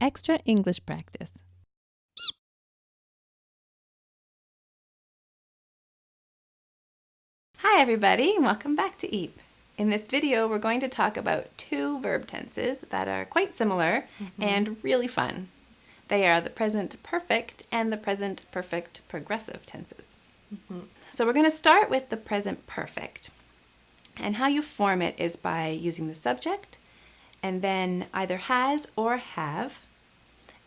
extra English practice. Hi everybody, and welcome back to EAP. In this video, we're going to talk about two verb tenses that are quite similar and really fun. They are the present perfect and the present perfect progressive tenses. So we're going to start with the present perfect. And how you form it is by using the subject and then either has or have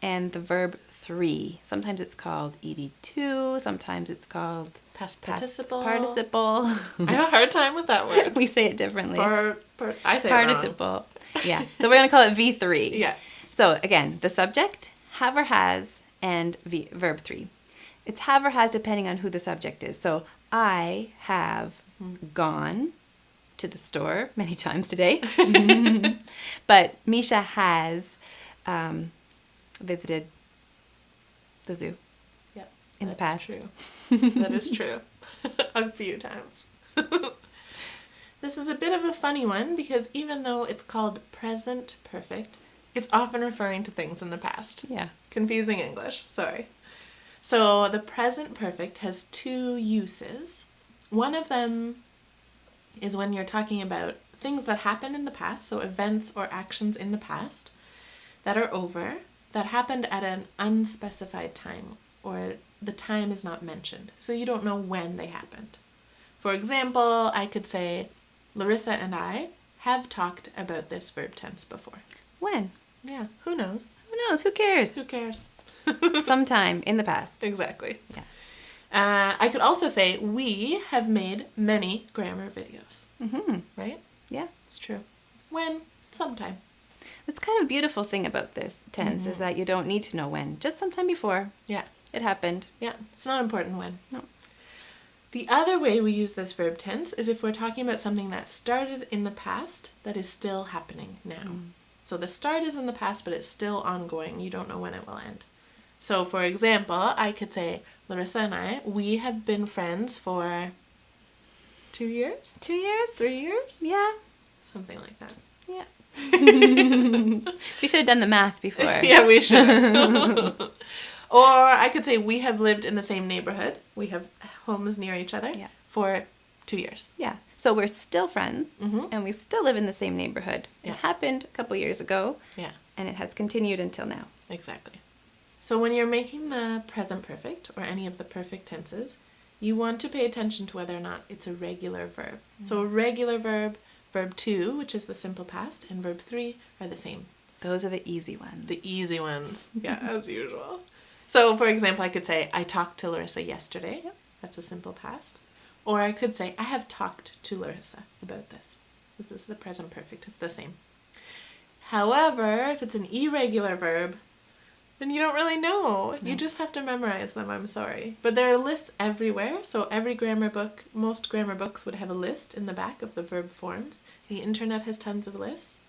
and the verb three. Sometimes it's called ed2, sometimes it's called Past participle. I have a hard time with that word. We say it differently. I say Participle. Yeah. So we're going to call it V3. Yeah. So again, the subject, have or has, and verb 3. It's have or has depending on who the subject is. So I have gone to the store many times today. But Misha has visited the zoo. Yep. In the past. True. That is true. A few times. This is a bit of a funny one because even though it's called present perfect, it's often referring to things in the past. Yeah. Confusing English, sorry. So the present perfect has two uses. One of them is when you're talking about things that happened in the past, so events or actions in the past that are over, that happened at an unspecified time, or the time is not mentioned, so you don't know when they happened. For example, I could say, Larissa and I have talked about this verb tense before. When? Yeah, who knows? Who knows? Who cares? Who cares? Sometime in the past. Exactly. Yeah. I could also say, we have made many grammar videos. Right? Yeah. It's true. When? Sometime. That's kind of a beautiful thing about this tense is that you don't need to know when. Just sometime before. Yeah. It happened. Yeah. It's not important when. No. The other way we use this verb tense is if we're talking about something that started in the past that is still happening now. So the start is in the past, but it's still ongoing. You don't know when it will end. So for example, I could say, Larissa and I, we have been friends for 2 years? 2 years? 3 years? Yeah. Something like that. Yeah. We should have done the math before. Yeah, we should. Or I could say we have lived in the same neighborhood. We have homes near each other for 2 years. Yeah. So we're still friends and we still live in the same neighborhood. Yeah. It happened a couple years ago. Yeah. And it has continued until now. Exactly. So when you're making the present perfect or any of the perfect tenses, you want to pay attention to whether or not it's a regular verb. So a regular verb, verb 2, which is the simple past, and verb 3 are the same. Those are the easy ones. The easy ones. Yeah, as usual. So for example, I could say, I talked to Larissa yesterday. Yep. That's a simple past. Or I could say, I have talked to Larissa about this. This is the present perfect. It's the same. However, if it's an irregular verb, then you don't really know. You just have to memorize them, I'm sorry. But there are lists everywhere, so every grammar book, most grammar books would have a list in the back of the verb forms. The internet has tons of lists,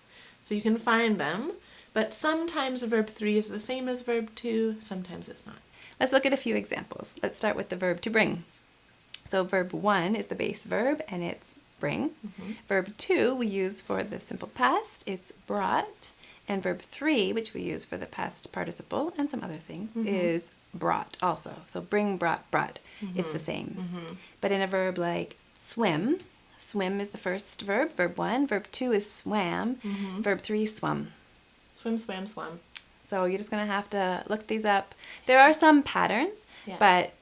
so you can find them. But sometimes verb 3 is the same as verb 2, sometimes it's not. Let's look at a few examples. Let's start with the verb to bring. So verb 1 is the base verb and it's bring. Verb 2 we use for the simple past, it's brought. And verb 3, which we use for the past participle and some other things, is brought also. So bring, brought, brought. It's the same. But in a verb like swim, swim is the first verb, verb 1. Verb 2 is swam. Verb 3, swum. Swim, swam, swam. So you're just going to have to look these up. There are some patterns, but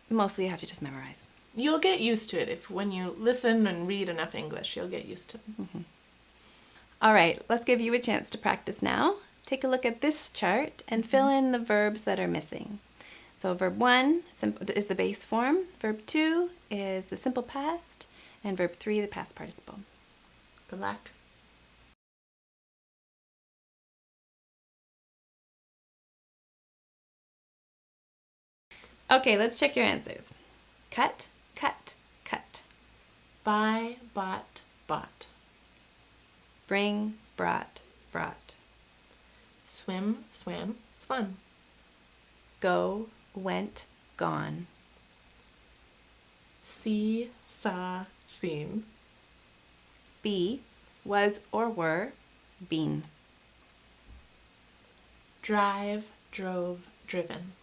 mostly you have to just memorize. You'll get used to it. If when you listen and read enough English, you'll get used to it. All right, let's give you a chance to practice now. Take a look at this chart and fill in the verbs that are missing. So verb 1 is the base form, verb 2 is the simple past, and verb 3 the past participle. Good luck. Okay, let's check your answers. Cut, cut, cut. Buy, bought, bought. Bring, brought, brought. Swim, swam, swum. Go, went, gone. See, saw, seen. Be, was or were, been. drive, drove, driven.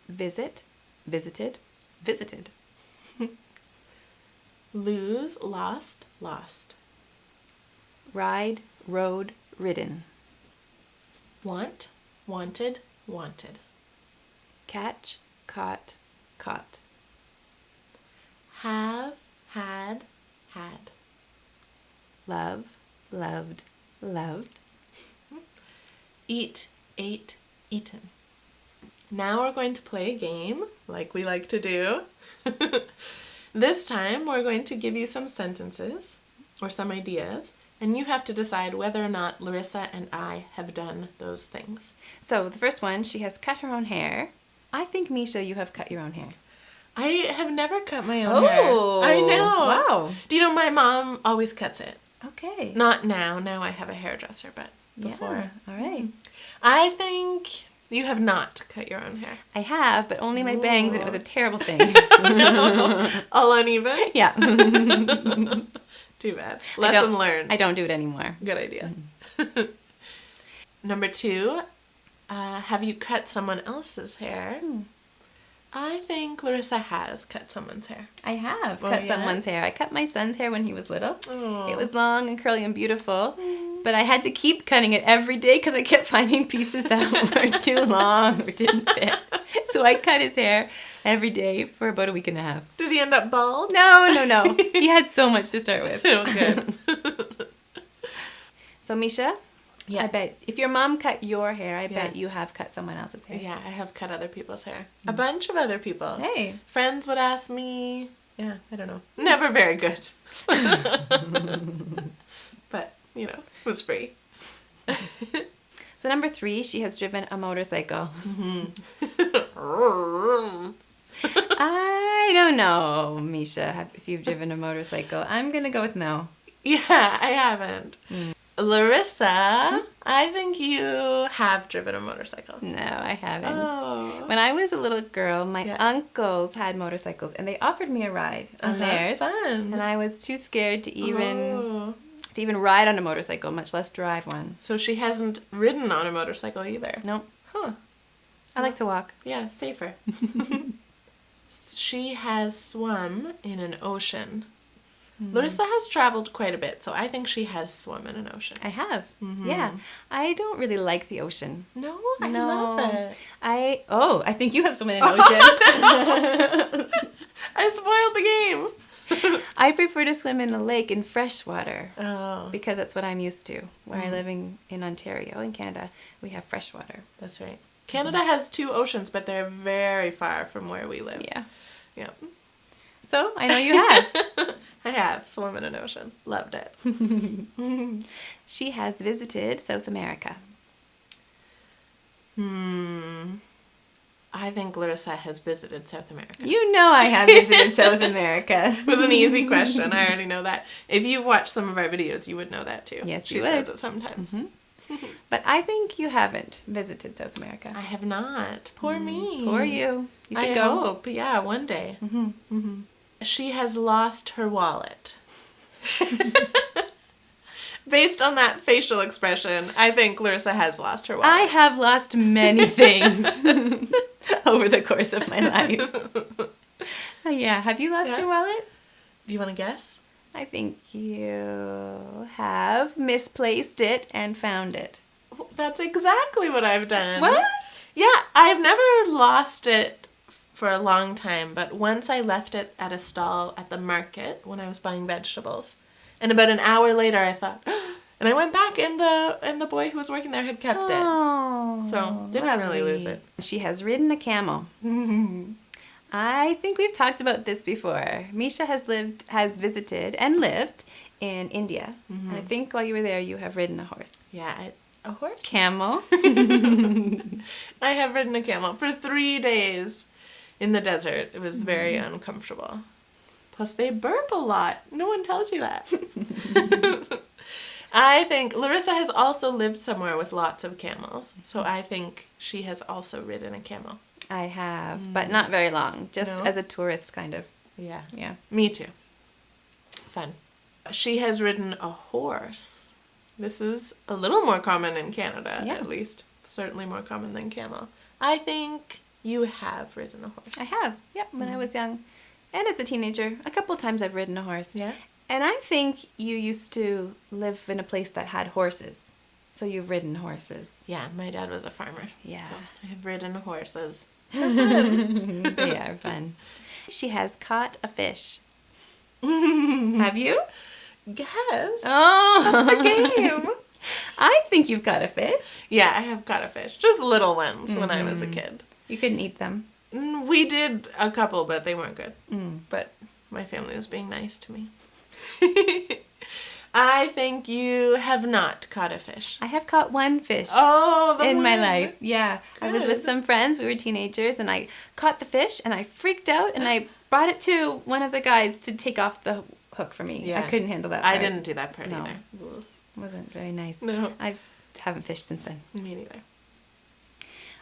Visit, visited, visited. Lose, lost, lost. Ride, rode, ridden. Want, wanted, wanted. Catch, caught, caught. Have, had, had. Love, loved, loved. Eat, ate, eaten. Now we're going to play a game like we like to do. This time we're going to give you some sentences or some ideas, and you have to decide whether or not Larissa and I have done those things. So the first one, she has cut her own hair. I think, Misha, you have cut your own hair. I have never cut my own hair. I know. Wow. Do you know my mom always cuts it? Okay. Not now. Now I have a hairdresser, but before. Yeah. All right. I think you have not cut your own hair. I have, but only my bangs, and it was a terrible thing. No. All uneven? Yeah. Too bad. Lesson learned. I don't do it anymore. Good idea. Number 2, have you cut someone else's hair? I think Larissa has cut someone's hair. I have cut someone's hair. I cut my son's hair when he was little. Oh. It was long and curly and beautiful, but I had to keep cutting it every day because I kept finding pieces that were too long or didn't fit. So I cut his hair every day for about a week and a half. Did he end up bald? No. He had so much to start with. Oh, good. So, Misha, Yeah. I bet if your mom cut your hair, I bet you have cut someone else's hair. Yeah, I have cut other people's hair. A bunch of other people. Hey. Friends would ask me. Yeah, I don't know. Never very good. But, you know, it was free. So number 3, she has driven a motorcycle. I don't know, Misha, if you've driven a motorcycle. I'm going to go with no. Yeah, I haven't. Larissa, I think you have driven a motorcycle. No, I haven't. Oh. When I was a little girl, my uncles had motorcycles, and they offered me a ride on theirs. Fun. And I was too scared to even ride on a motorcycle, much less drive one. So she hasn't ridden on a motorcycle either. Nope. Huh. I like to walk. Yeah, safer. She has swum in an ocean. Larissa has traveled quite a bit, so I think she has swum in an ocean. I have. Yeah. I don't really like the ocean. No, I love it. I think you have swum in an ocean. I spoiled the game. I prefer to swim in a lake in fresh water. Oh, Because that's what I'm used to. Where I live in Ontario, in Canada, we have fresh water. that's right. Canada has 2 oceans, but they're very far from where we live. Yeah. Yeah. So, I know you have. I have swum in an ocean. Loved it. She has visited South America. I think Larissa has visited South America. You know I have visited South America. It was an easy question. I already know that. If you've watched some of our videos, you would know that too. Yes, she you says would. it sometimes. But I think you haven't visited South America. I have not. Poor me. Poor you. You should I go. hope. Yeah, one day. She has lost her wallet. Based on that facial expression, I think Larissa has lost her wallet. I have lost many things over the course of my life. Yeah. Have you lost your wallet? Do you want to guess? I think you have misplaced it and found it. That's exactly what I've done. What? Yeah, I've never lost it for a long time, but once I left it at a stall at the market when I was buying vegetables. And about an hour later I thought, and I went back and the boy who was working there had kept it. Oh, So, didn't really lose it. She has ridden a camel. I think we've talked about this before. Misha has visited and lived in India. And I think while you were there, you have ridden a horse. Yeah, a horse? Camel. I have ridden a camel for 3 days in the desert. It was very uncomfortable. Plus, they burp a lot. No one tells you that. I think Larissa has also lived somewhere with lots of camels. So I think she has also ridden a camel. I have, but not very long. Just as a tourist, kind of. Yeah. Yeah. Me too. Fun. She has ridden a horse. This is a little more common in Canada, at least. certainly more common than camel. I think you have ridden a horse. I have, yep, when I was young. And as a teenager, a couple times I've ridden a horse. Yeah? And I think you used to live in a place that had horses. So you've ridden horses. Yeah, my dad was a farmer. Yeah. So I have ridden horses. They are fun. She has caught a fish. Have you? Yes. Oh, That's the game. I think you've caught a fish. Yeah, I have caught a fish. Just little ones when I was a kid. You couldn't eat them. We did a couple, but they weren't good. Mm. But my family was being nice to me. I think you have not caught a fish. I have caught one fish. Oh, the in my one. life. Yeah. I was with Good. some friends. We were teenagers, and I caught the fish, and I freaked out, and I brought it to one of the guys to take off the hook for me. Yeah. I couldn't handle that I part. didn't do that part No. either. It wasn't very nice. No. I just haven't fished since then. Me neither.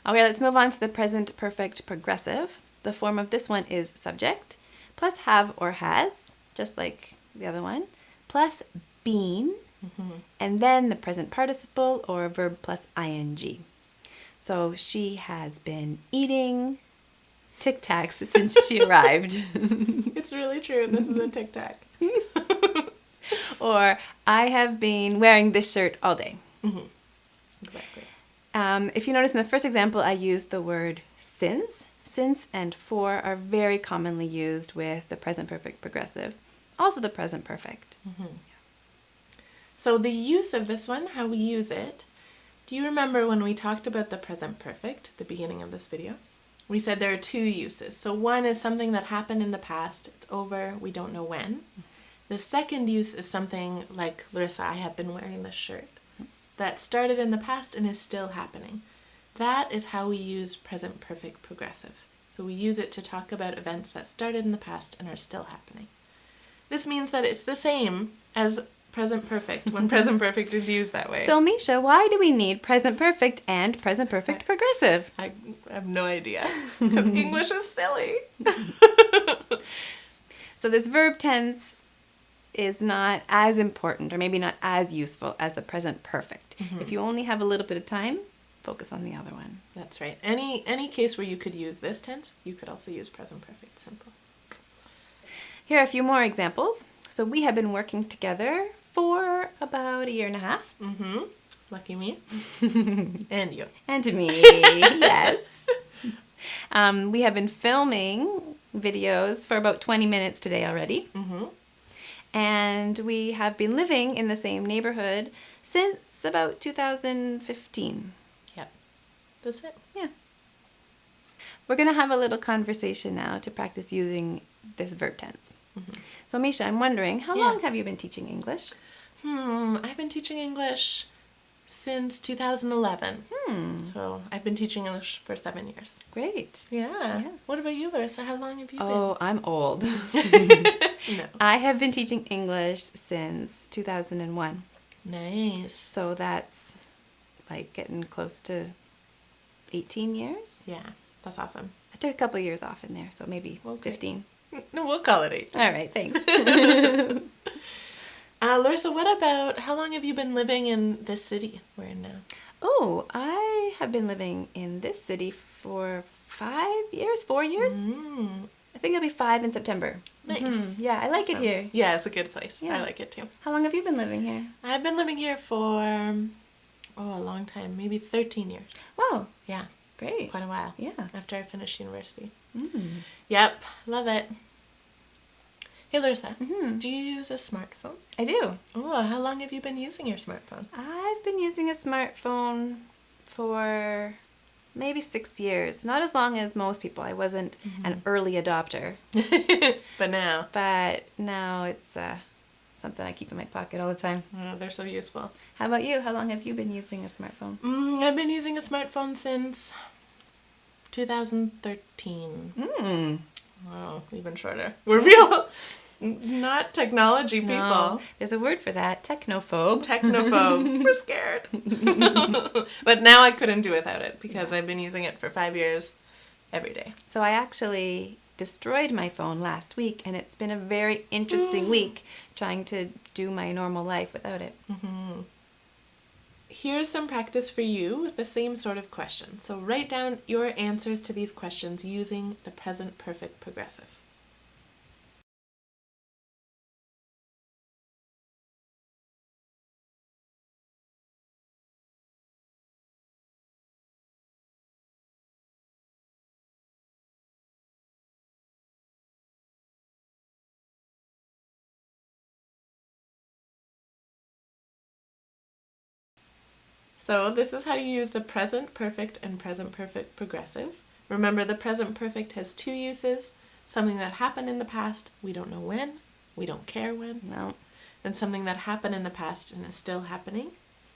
Okay, let's move on to the present perfect progressive. The form of this one is subject, plus have or has, just like the other one, plus been, and then the present participle or verb plus ing. So she has been eating Tic Tacs since she arrived. It's really true. This is a Tic Tac. Or I have been wearing this shirt all day. Exactly. If you notice in the first example, I used the word since. Since and for are very commonly used with the present perfect progressive. Also the present perfect. So the use of this one, how we use it, do you remember when we talked about the present perfect at the beginning of this video? We said there are two uses. So one is something that happened in the past, it's over, we don't know when. The second use is something like, Larissa, I have been wearing this shirt. That started in the past and is still happening. That is how we use present perfect progressive. So we use it to talk about events that started in the past and are still happening. This means that it's the same as present perfect when present perfect is used that way. So Misha, why do we need present perfect and present perfect progressive? I have no idea because English is silly. So this verb tense is not as important or maybe not as useful as the present perfect. If you only have a little bit of time, focus on the other one. That's right. Any case where you could use this tense, you could also use present perfect simple. Here are a few more examples. So we have been working together for about 1.5 years. Lucky me. And you. And me, yes. We have been filming videos for about 20 minutes today already. And we have been living in the same neighborhood since about 2015. Yep. That's it. Yeah. We're going to have a little conversation now to practice using this verb tense. So Misha, I'm wondering, how long have you been teaching English? I've been teaching English since 2011. So I've been teaching English for 7 years. Great. Yeah. What about you, Larissa? How long have you Oh, I'm old. been? No. I have been teaching English since 2001. Nice. So that's like getting close to 18 years. Yeah, that's awesome. I took a couple years off in there, so maybe Okay. 15. No, we'll call it 8. All right, thanks. Larissa, what about, how long have you been living in this city we're in now? Oh, I have been living in this city for 4 years. I think it'll be 5 in September. Nice. Yeah, I like Awesome. it here. Yeah, it's a good place. Yeah. I like it too. How long have you been living here? I've been living here for, a long time, maybe 13 years. Wow, Yeah, great. quite a while. Yeah. After I finished university. Mm. Yep, love it. Hey Larissa, Mhm. do you use a smartphone? I do. Oh, how long have you been using your smartphone? I've been using a smartphone for maybe 6 years. Not as long as most people. I wasn't an early adopter. But now, But now it's something I keep in my pocket all the time. they're so useful. How about you? How long have you been using a smartphone? I've been using a smartphone since 2013. Mm. Wow, even shorter. We're real, not technology people. No, there's a word for that. Technophobe. Technophobe. We're scared. But now I couldn't do without it because I've been using it for 5 years every day. So I actually destroyed my phone last week, and it's been a very interesting week trying to do my normal life without it. here's some practice for you with the same sort of question. So write down your answers to these questions using the present perfect progressive. So this is how you use the present perfect and present perfect progressive. Remember, the present perfect has two uses. Something that happened in the past, we don't know when, we don't care when. No. And something that happened in the past and is still happening.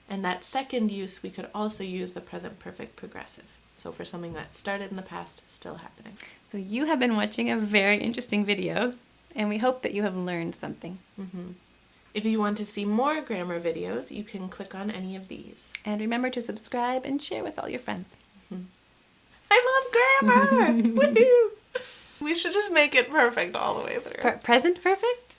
And that second use, we could also use the present perfect progressive. So for something that started in the past, still happening. So you have been watching a very interesting video, and we hope that you have learned something. If you want to see more grammar videos, you can click on any of these. And remember to subscribe and share with all your friends. I love grammar! Woohoo! We should just make it perfect all the way through. Present perfect?